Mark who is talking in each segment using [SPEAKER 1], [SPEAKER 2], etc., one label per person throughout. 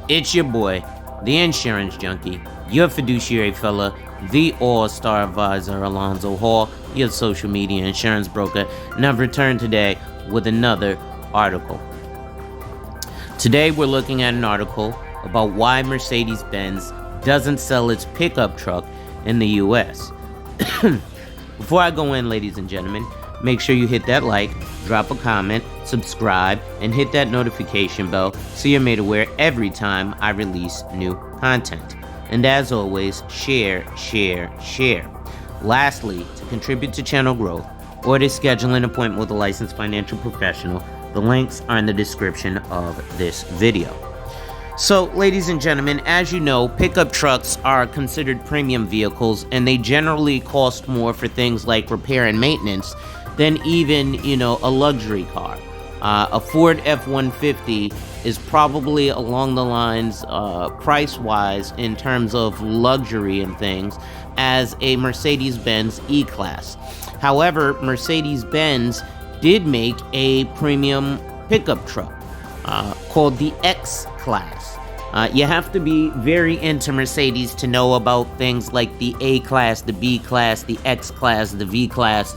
[SPEAKER 1] It's your boy, the insurance junkie, your fiduciary fella, the all-star advisor Alonzo Hall, your social media insurance broker, and I've returned today with another article. Today we're looking at an article about why Mercedes-Benz doesn't sell its pickup truck in the US. Before I go in, ladies and gentlemen, make sure you hit that like, drop a comment, subscribe, and hit that notification bell so you're made aware every time I release new content. And as always, share. Lastly, to contribute to channel growth or to schedule an appointment with a licensed financial professional, the links are in the description of this video. So, ladies and gentlemen, as you know, pickup trucks are considered premium vehicles, and they generally cost more for things like repair and maintenance than even, a luxury car. A Ford F-150 is probably along the lines, price-wise, in terms of luxury and things, as a Mercedes-Benz E-Class. However, Mercedes-Benz did make a premium pickup truck called the X-Class. You have to be very into Mercedes to know about things like the A-Class, the B-Class, the X-Class, the V-Class,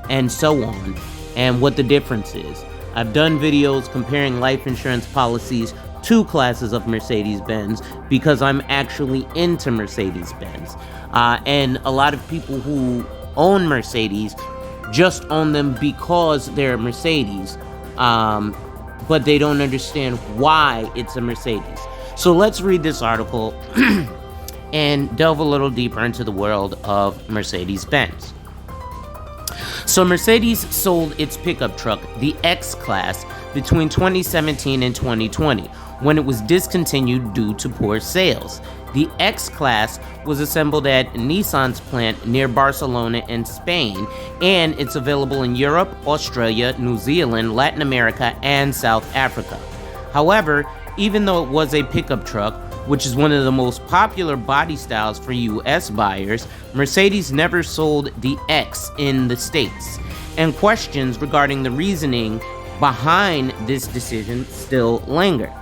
[SPEAKER 1] and so on, and what the difference is. I've done videos comparing life insurance policies to classes of Mercedes-Benz because I'm actually into Mercedes-Benz. And a lot of people who own Mercedes just own them because they're Mercedes, but they don't understand why it's a Mercedes. So let's read this article and delve a little deeper into the world of Mercedes-Benz. So Mercedes sold its pickup truck, the X-Class, between 2017 and 2020, when it was discontinued due to poor sales. The X-Class was assembled at Nissan's plant near Barcelona in Spain, and it's available in Europe, Australia, New Zealand, Latin America, and South Africa. However, even though it was a pickup truck, which is one of the most popular body styles for US buyers, Mercedes never sold the X in the States, and questions regarding the reasoning behind this decision still linger.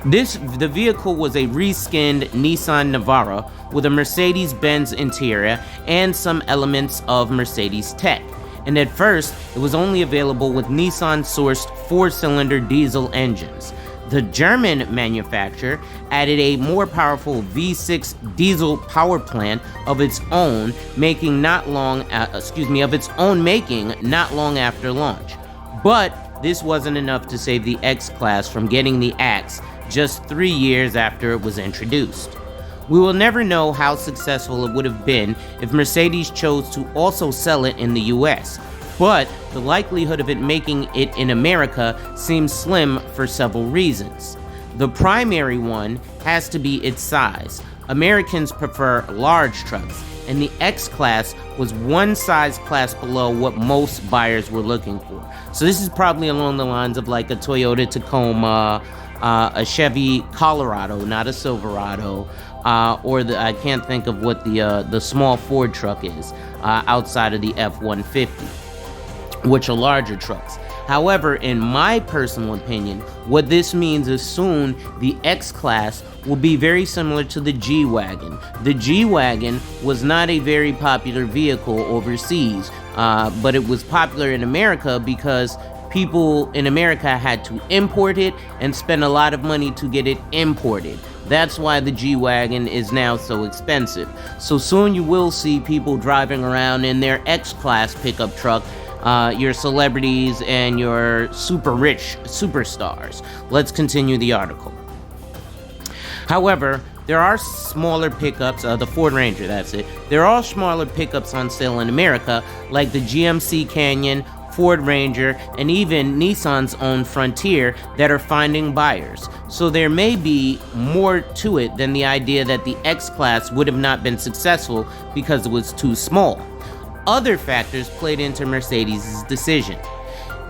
[SPEAKER 1] The vehicle was a reskinned Nissan Navara with a Mercedes-Benz interior and some elements of Mercedes tech. And at first, it was only available with Nissan-sourced 4-cylinder diesel engines. The German manufacturer added a more powerful V6 diesel power plant of its own making not long after launch. But this wasn't enough to save the X-Class from getting the axe just 3 years after it was introduced. We will never know how successful it would have been if Mercedes chose to also sell it in the US, but the likelihood of it making it in America seems slim for several reasons. The primary one has to be its size. Americans prefer large trucks, and the X-Class was one size class below what most buyers were looking for. So this is probably along the lines of like a Toyota Tacoma, a Chevy Colorado, not a Silverado, or I can't think of what the small Ford truck is outside of the F-150, which are larger trucks. However, in my personal opinion, what this means is soon the X-Class will be very similar to the G-Wagon. The G-Wagon was not a very popular vehicle overseas, but it was popular in America because people in America had to import it and spend a lot of money to get it imported. That's why the G-Wagon is now so expensive. So soon you will see people driving around in their X-Class pickup truck, your celebrities and your super rich superstars. Let's continue the article. However, there are smaller pickups, the Ford Ranger, that's it. There are smaller pickups on sale in America, like the GMC Canyon, Ford Ranger, and even Nissan's own Frontier that are finding buyers. So there may be more to it than the idea that the X-Class would have not been successful because it was too small. Other factors played into Mercedes' decision.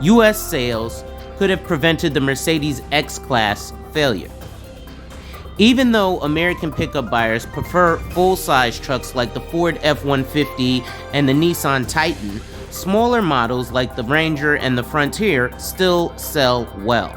[SPEAKER 1] US sales could have prevented the Mercedes X-Class failure. Even though American pickup buyers prefer full-size trucks like the Ford F-150 and the Nissan Titan, smaller models like the Ranger and the Frontier still sell well.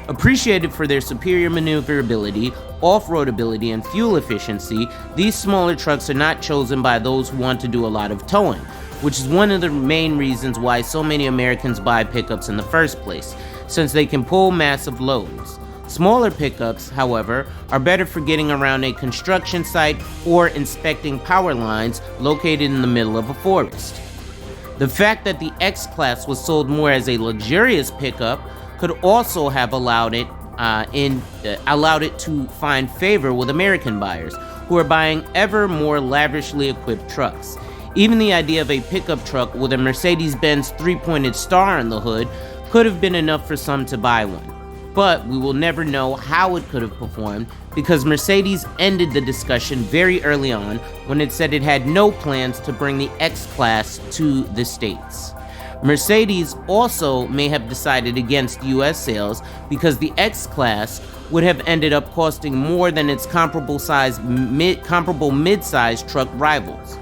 [SPEAKER 1] Appreciated for their superior maneuverability, off-road ability, and fuel efficiency, these smaller trucks are not chosen by those who want to do a lot of towing, which is one of the main reasons why so many Americans buy pickups in the first place, since they can pull massive loads. Smaller pickups, however, are better for getting around a construction site or inspecting power lines located in the middle of a forest. The fact that the X-Class was sold more as a luxurious pickup could also have allowed it to find favor with American buyers, who are buying ever more lavishly equipped trucks. Even the idea of a pickup truck with a Mercedes-Benz three-pointed star on the hood could have been enough for some to buy one. But we will never know how it could have performed because Mercedes ended the discussion very early on when it said it had no plans to bring the X-Class to the States. Mercedes also may have decided against US sales because the X-Class would have ended up costing more than its comparable mid-sized truck rivals.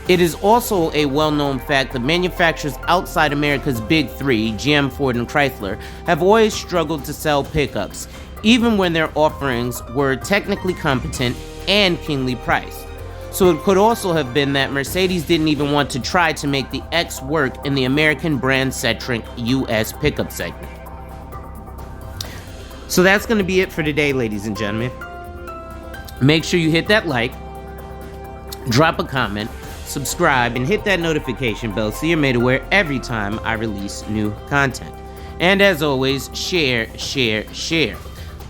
[SPEAKER 1] It is also a well-known fact that manufacturers outside America's big three, GM, Ford, and Chrysler, have always struggled to sell pickups, even when their offerings were technically competent and keenly priced. So it could also have been that Mercedes didn't even want to try to make the X work in the American brand-centric US pickup segment. So that's going to be it for today, ladies and gentlemen. Make sure you hit that like, drop a comment, subscribe, and hit that notification bell so you're made aware every time I release new content. And as always, share.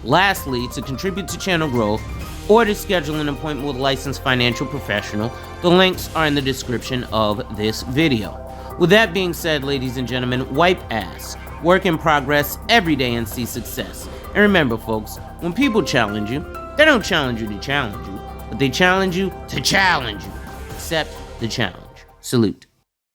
[SPEAKER 1] Lastly, to contribute to channel growth or to schedule an appointment with a licensed financial professional, the links are in the description of this video. With that being said, ladies and gentlemen, wipe ass, work in progress every day and see success. And remember, folks, when people challenge you, they don't challenge you to challenge you, but they challenge you to challenge you. Accept the challenge. Salute.